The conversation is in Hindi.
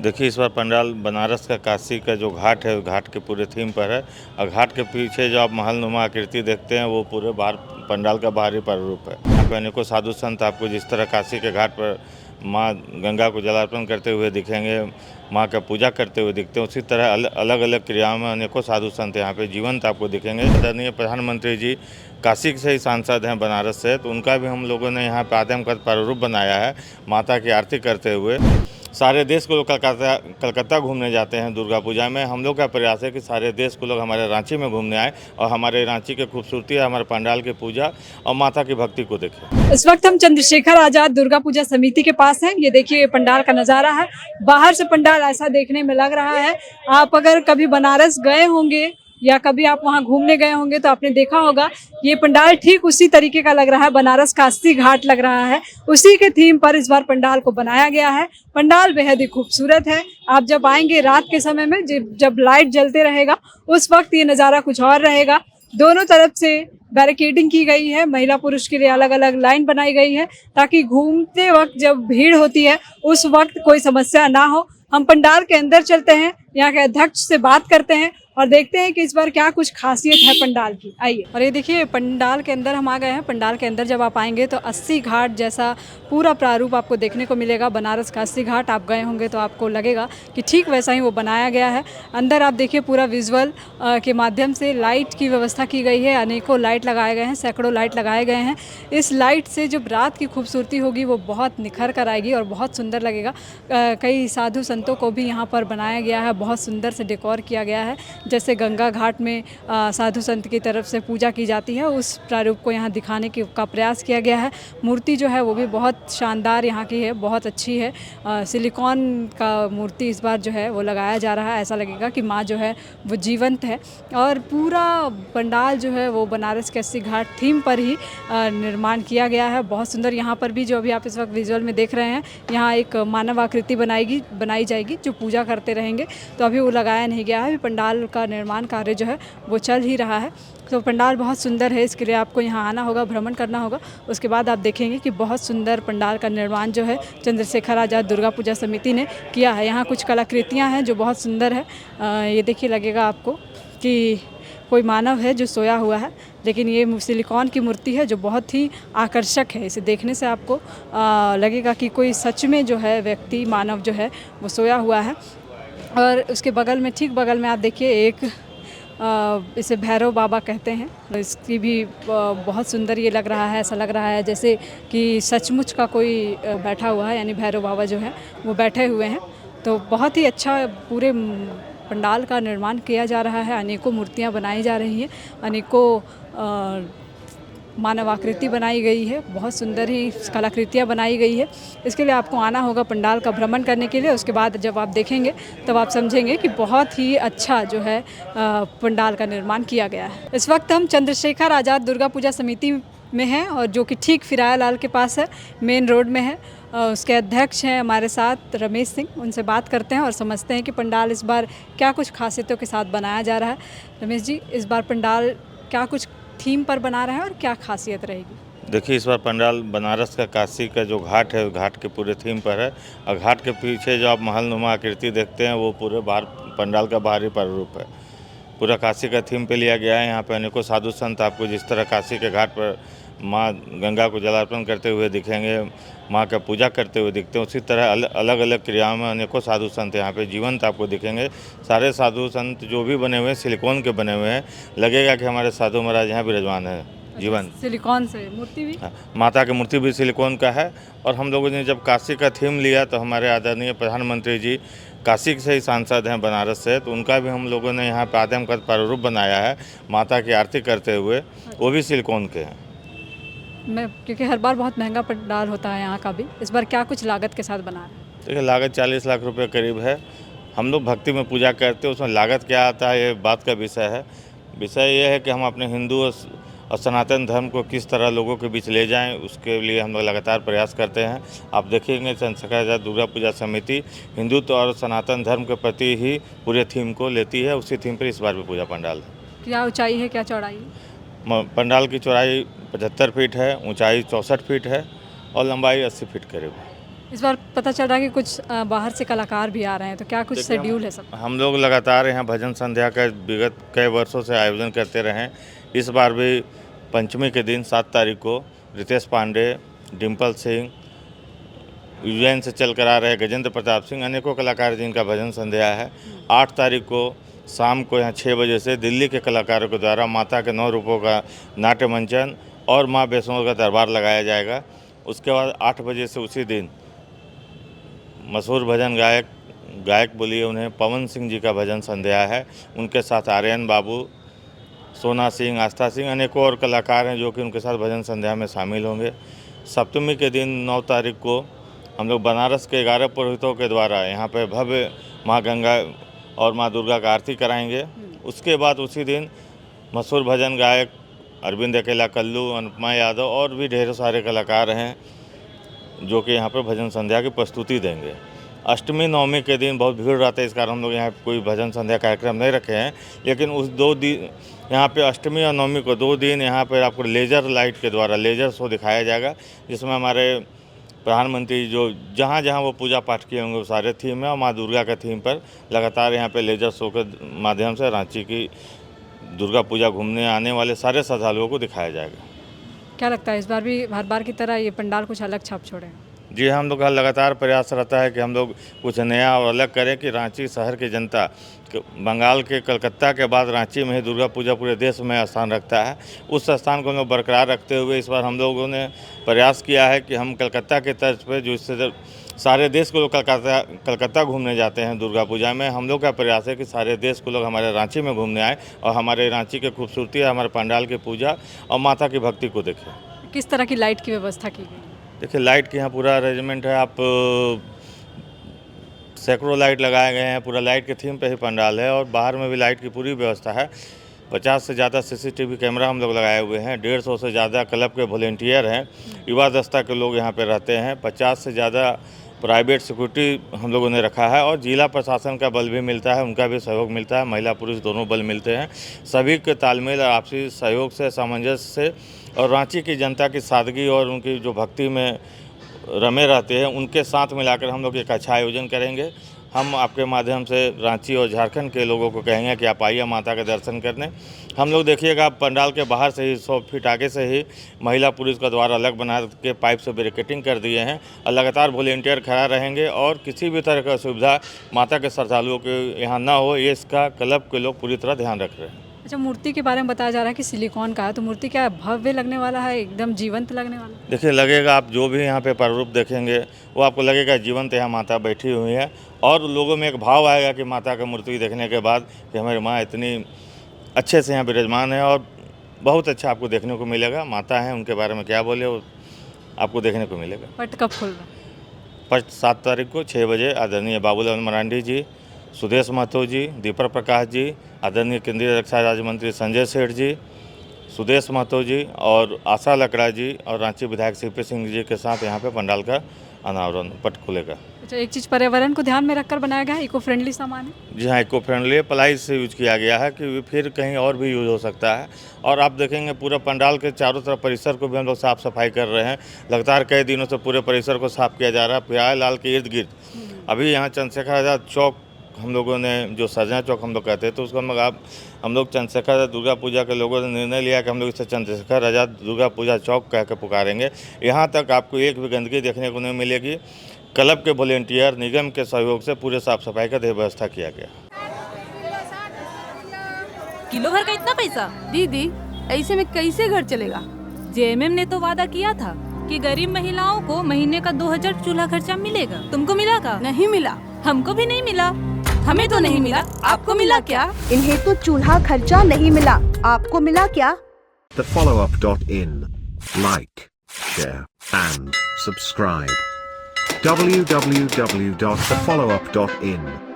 देखिए, इस बार पंडाल बनारस का काशी का जो घाट है, घाट के पूरे थीम पर है। और घाट के पीछे जो आप महलनुमा आकृति देखते हैं, वो पूरे बाहर पंडाल का बाहरी प्रारूप है। यहाँ पे अनेकों साधु संत आपको जिस तरह काशी के घाट पर माँ गंगा को जलार्पण करते हुए दिखेंगे, माँ का पूजा करते हुए दिखते हैं, उसी तरह अलग अलग क्रियाओं में अनेकों साधु संत यहाँ पे जीवंत आपको दिखेंगे। आदरणीय प्रधानमंत्री जी काशी से ही सांसद हैं, बनारस से, तो उनका भी हम लोगों ने यहाँ पे आदमकद प्रारूप बनाया है, माता की आरती करते हुए। सारे देश को लोग कलकत्ता घूमने जाते हैं दुर्गा पूजा में। हम लोग का प्रयास है कि सारे देश को लोग हमारे रांची में घूमने आए और हमारे रांची की खूबसूरती, हमारे पंडाल की पूजा और माता की भक्ति को देखें। इस वक्त हम चंद्रशेखर आजाद दुर्गा पूजा समिति के पास हैं। ये देखिए पंडाल का नजारा है। बाहर से पंडाल ऐसा देखने में लग रहा है, आप अगर कभी बनारस गए होंगे या कभी आप वहां घूमने गए होंगे तो आपने देखा होगा, ये पंडाल ठीक उसी तरीके का लग रहा है। बनारस का अस्सी घाट लग रहा है, उसी के थीम पर इस बार पंडाल को बनाया गया है। पंडाल बेहद ही खूबसूरत है। आप जब आएंगे रात के समय में, जब लाइट जलते रहेगा, उस वक्त ये नज़ारा कुछ और रहेगा। दोनों तरफ से बैरिकेडिंग की गई है, महिला पुरुष के लिए अलग अलग लाइन बनाई गई है, ताकि घूमते वक्त जब भीड़ होती है उस वक्त कोई समस्या ना हो। हम पंडाल के अंदर चलते हैं, यहाँ के अध्यक्ष से बात करते हैं और देखते हैं कि इस बार क्या कुछ खासियत है पंडाल की। आइए। और ये देखिए पंडाल के अंदर हम आ गए हैं। पंडाल के अंदर जब आप आएंगे तो 80 घाट जैसा पूरा प्रारूप आपको देखने को मिलेगा। बनारस का 80 घाट आप गए होंगे तो आपको लगेगा कि ठीक वैसा ही वो बनाया गया है। अंदर आप देखिए पूरा विजुअल के माध्यम से लाइट की व्यवस्था की गई है। अनेकों लाइट लगाए गए हैं, सैकड़ों लाइट लगाए गए हैं। इस लाइट से जब रात की खूबसूरती होगी वो बहुत निखर कर आएगी और बहुत सुंदर लगेगा। कई साधु संतों को भी यहाँ पर बनाया गया है, बहुत सुंदर से डेकोर किया गया है। जैसे गंगा घाट में साधु संत की तरफ से पूजा की जाती है, उस प्रारूप को यहाँ दिखाने का प्रयास किया गया है। मूर्ति जो है वो भी बहुत शानदार यहाँ की है, बहुत अच्छी है। सिलिकॉन का मूर्ति इस बार जो है वो लगाया जा रहा है। ऐसा लगेगा कि माँ जो है वो जीवंत है। और पूरा पंडाल जो है वो बनारस के 80 घाट थीम पर ही निर्माण किया गया है। बहुत सुंदर। यहाँ पर भी जो अभी आप इस वक्त विजुअल में देख रहे हैं, यहाँ एक मानव आकृति बनाई जाएगी जो पूजा करते रहेंगे। तो अभी वो लगाया नहीं गया है, अभी पंडाल का निर्माण कार्य जो है वो चल ही रहा है। तो पंडाल बहुत सुंदर है, इसके लिए आपको यहाँ आना होगा, भ्रमण करना होगा। उसके बाद आप देखेंगे कि बहुत सुंदर पंडाल का निर्माण जो है चंद्रशेखर आजाद दुर्गा पूजा समिति ने किया है। यहाँ कुछ कलाकृतियाँ हैं जो बहुत सुंदर है। ये देखिए, लगेगा आपको कि कोई मानव है जो सोया हुआ है, लेकिन ये सिलिकॉन की मूर्ति है जो बहुत ही आकर्षक है। इसे देखने से आपको लगेगा कि कोई सच में जो है व्यक्ति, मानव जो है वो सोया हुआ है। और उसके बगल में, ठीक बगल में आप देखिए एक इसे भैरव बाबा कहते हैं। इसकी भी बहुत सुंदर ये लग रहा है। ऐसा लग रहा है जैसे कि सचमुच का कोई बैठा हुआ है, यानी भैरव बाबा जो है वो बैठे हुए हैं। तो बहुत ही अच्छा पूरे पंडाल का निर्माण किया जा रहा है। अनेकों मूर्तियाँ बनाई जा रही हैं, अनेकों मानव आकृति बनाई गई है, बहुत सुंदर ही कलाकृतियाँ बनाई गई है। इसके लिए आपको आना होगा पंडाल का भ्रमण करने के लिए। उसके बाद जब आप देखेंगे तब आप समझेंगे कि बहुत ही अच्छा जो है पंडाल का निर्माण किया गया है। इस वक्त हम चंद्रशेखर आजाद दुर्गा पूजा समिति में हैं, और जो कि ठीक फिराया लाल के पास है, मेन रोड में है। उसके अध्यक्ष हैं हमारे साथ रमेश सिंह। उनसे बात करते हैं और समझते हैं कि पंडाल इस बार क्या कुछ खासियतों के साथ बनाया जा रहा है। रमेश जी, इस बार पंडाल क्या कुछ थीम पर बना रहे हैं और क्या खासियत रहेगी? देखिए, इस बार पंडाल बनारस का काशी का जो घाट है, घाट के पूरे थीम पर है। और घाट के पीछे जो आप महलनुमा आकृति देखते हैं, वो पूरे बाहर पंडाल का बाहरी प्रारूप है। पूरा काशी का थीम पे लिया गया है। यहाँ पे अनेकों साधु संत आपको जिस तरह काशी के घाट पर माँ गंगा को जलार्पण करते हुए दिखेंगे, माँ का पूजा करते हुए दिखते हैं, उसी तरह अलग अलग क्रियाओं में अनेकों साधु संत यहाँ पे जीवंत आपको दिखेंगे। सारे साधु संत जो भी बने हुए हैं सिलिकॉन के बने हुए हैं। लगेगा कि हमारे साधु महाराज यहाँ विराजमान है, जीवन। सिलिकॉन से मूर्ति भी? हाँ, माता की मूर्ति भी सिलिकॉन का है। और हम लोगों ने जब काशी का थीम लिया तो हमारे आदरणीय प्रधानमंत्री जी काशी से ही सांसद हैं, बनारस से, तो उनका भी हम लोगों ने यहाँ पे आदमकद प्रारूप बनाया है, माता की आरती करते हुए। वो भी सिलिकॉन के हैं। क्योंकि हर बार बहुत महंगा पंडाल होता है यहाँ का भी, इस बार क्या कुछ लागत के साथ बना रहे हैं? देखिए, लागत 40 लाख रुपये करीब है। हम लोग भक्ति में पूजा करते हैं, उसमें लागत क्या आता है ये बात का विषय है। विषय ये है कि हम अपने हिंदू और सनातन धर्म को किस तरह लोगों के बीच ले जाएं, उसके लिए हम लोग लगातार प्रयास करते हैं। आप देखेंगे चंद्रशेखर आजाद दुर्गा पूजा समिति हिंदुत्व और सनातन धर्म के प्रति ही पूरे थीम को लेती है। उसी थीम पर इस बार भी पूजा पंडाल है। क्या ऊंचाई है, क्या चौड़ाई है? पंडाल की चौड़ाई 75 फीट है, ऊंचाई 64 फीट है और लंबाई 80 फीट करीब है। इस बार पता चल रहा है कि कुछ बाहर से कलाकार भी आ रहे हैं, तो क्या कुछ देखिए, शेड्यूल है सब? हम लोग लगातार यहाँ भजन संध्या का विगत कई वर्षों से आयोजन करते रहे हैं। इस बार भी पंचमी के दिन 7 तारीख को रितेश पांडे, डिम्पल सिंह, उज्जैन से चल कर आ रहे गजेंद्र प्रताप सिंह, अनेकों कलाकार जिनका भजन संध्या है। 8 तारीख को शाम को यहाँ 6 बजे से दिल्ली के कलाकारों के द्वारा माता के 9 रूपों का नाट्य मंचन और माँ वैष्णो का दरबार लगाया जाएगा। उसके बाद 8 बजे से उसी दिन मशहूर भजन गायक बोलिए उन्हें पवन सिंह जी का भजन संध्या है। उनके साथ आर्यन बाबू, सोना सिंह, आस्था सिंह, अनेकों और कलाकार हैं जो कि उनके साथ भजन संध्या में शामिल होंगे। सप्तमी के दिन 9 तारीख को हम लोग बनारस के 11 पुरोहितों के द्वारा यहाँ पे भव्य माँ गंगा और माँ दुर्गा का आरती कराएंगे। उसके बाद उसी दिन मशहूर भजन गायक अरविंद अकेला कल्लू, अनुपमा यादव और भी ढेर सारे कलाकार हैं जो कि यहाँ पर भजन संध्या की प्रस्तुति देंगे। अष्टमी नवमी के दिन बहुत भीड़ रहता है, इस कारण हम लोग यहाँ कोई भजन संध्या कार्यक्रम नहीं रखे हैं। लेकिन उस 2 दिन यहाँ पे अष्टमी और नवमी को 2 दिन यहाँ पर आपको लेज़र लाइट के द्वारा लेज़र शो दिखाया जाएगा, जिसमें हमारे प्रधानमंत्री जो जहाँ जहाँ वो पूजा पाठ किए होंगे वो सारे थीम है और माँ दुर्गा के थीम पर लगातार यहाँ पे लेज़र शो के माध्यम से रांची की दुर्गा पूजा घूमने आने वाले सारे श्रद्धालुओं को दिखाया जाएगा। क्या लगता है इस बार भी हर बार की तरह ये पंडाल कुछ अलग छाप छोड़ेगा? जी, हम लोग का लगातार प्रयास रहता है कि हम लोग कुछ नया और अलग करें कि रांची शहर की जनता बंगाल के कलकत्ता के बाद रांची में ही दुर्गा पूजा पूरे देश में स्थान रखता है। उस स्थान को हम लोग बरकरार रखते हुए इस बार हम लोगों ने प्रयास किया है कि हम कलकत्ता के तर्ज पर जो इससे सारे देश को लोग कलकत्ता घूमने जाते हैं दुर्गा पूजा में, हम लोग का प्रयास है कि सारे देश को लोग हमारे रांची में घूमने आए और हमारे रांची की खूबसूरती, हमारे पंडाल की पूजा और माता की भक्ति को देखें। किस तरह की लाइट की व्यवस्था की गई? देखिए, लाइट के यहाँ पूरा अरेंजमेंट है। आप सैकड़ों लाइट लगाए गए हैं, पूरा लाइट के थीम पे ही पंडाल है और बाहर में भी लाइट की पूरी व्यवस्था है। 50 से ज़्यादा CCTV कैमरा हम लोग लगाए हुए हैं। 150 से ज़्यादा क्लब के वॉलेंटियर हैं, युवा दस्ता के लोग यहाँ पे रहते हैं। 50 से ज़्यादा प्राइवेट सिक्योरिटी हम लोगों ने रखा है और जिला प्रशासन का बल भी मिलता है, उनका भी सहयोग मिलता है। महिला पुरुष दोनों बल मिलते हैं। सभी के तालमेल और आपसी सहयोग से, सामंजस्य से और रांची की जनता की सादगी और उनकी जो भक्ति में रमे रहते हैं उनके साथ मिलाकर हम लोग एक अच्छा आयोजन करेंगे। हम आपके माध्यम से रांची और झारखंड के लोगों को कहेंगे कि आप आइए माता के दर्शन करने। हम लोग देखिएगा पंडाल के बाहर से ही 100 फीट आगे से ही महिला पुरुष का द्वार अलग बना के पाइप से बैरिकेडिंग कर दिए हैं और लगातार वॉलेंटियर खड़ा रहेंगे और किसी भी तरह का सुविधा माता के श्रद्धालुओं के यहाँ ना हो, ये इसका क्लब के लोग पूरी तरह ध्यान रख रहे हैं। अच्छा, मूर्ति के बारे में बताया जा रहा है कि सिलिकॉन का है, तो मूर्ति क्या भव्य लगने वाला है, एकदम जीवंत लगने वाला है? देखिए, लगेगा आप जो भी यहाँ पे प्रारूप देखेंगे वो आपको लगेगा जीवंत यहाँ माता बैठी हुई है और लोगों में एक भाव आएगा कि माता का मूर्ति देखने के बाद कि हमारी माँ इतनी अच्छे से यहाँ विराजमान है और बहुत अच्छा आपको देखने को मिलेगा। माता हैं, उनके बारे में क्या बोले, वो आपको देखने को मिलेगा। पट कब खुल रहा है? पट 7 तारीख को 6 बजे आदरणीय बाबूलाल मरांडी जी, सुदेश महतो जी, दीपक प्रकाश जी, आदरणीय केंद्रीय रक्षा राज्य मंत्री संजय सेठ जी, सुदेश महतो जी और आशा लकड़ा जी और रांची विधायक CP सिंह जी के साथ यहाँ पे पंडाल का अनावरण पट खुलेगा। अच्छा, एक चीज़ पर्यावरण को ध्यान में रखकर बनाया गया है, इको फ्रेंडली सामान है? जी हाँ, इको फ्रेंडली प्लाई से यूज किया गया है कि फिर कहीं और भी यूज हो सकता है। और आप देखेंगे पूरा पंडाल के चारों तरफ परिसर को भी हम लोग साफ़ सफाई कर रहे हैं। लगातार कई दिनों से पूरे परिसर को साफ़ किया जा रहा है। प्याय लाल के इर्द गिर्द अभी यहाँ चंद्रशेखर आज़ाद चौक हम लोगों ने जो सजना चौक हम लोग कहते हैं, तो उसको हम लोग चंद्रशेखर आज़ाद दुर्गा पूजा के लोगों ने निर्णय लिया कि हम लोग इसे चंद्रशेखर आज़ाद दुर्गा पूजा चौक कह के पुकारेंगे। यहाँ तक आपको एक भी गंदगी देखने को नहीं मिलेगी। क्लब के वॉलेंटियर, निगम के सहयोग से पूरे साफ सफाई का व्यवस्था किया गया। किलो भर का इतना पैसा? दीदी, ऐसे में कैसे घर चलेगा? जेएमएम ने तो वादा किया था कि गरीब महिलाओं को महीने का 2000 चूल्हा खर्चा मिलेगा। तुमको मिला का? नहीं मिला। हमको भी नहीं मिला। हमें तो नहीं मिला, आपको मिला क्या? इन्हें तो चूल्हा खर्चा नहीं मिला, आपको मिला क्या? thefollowup.in. Like, share and subscribe. www.thefollowup.in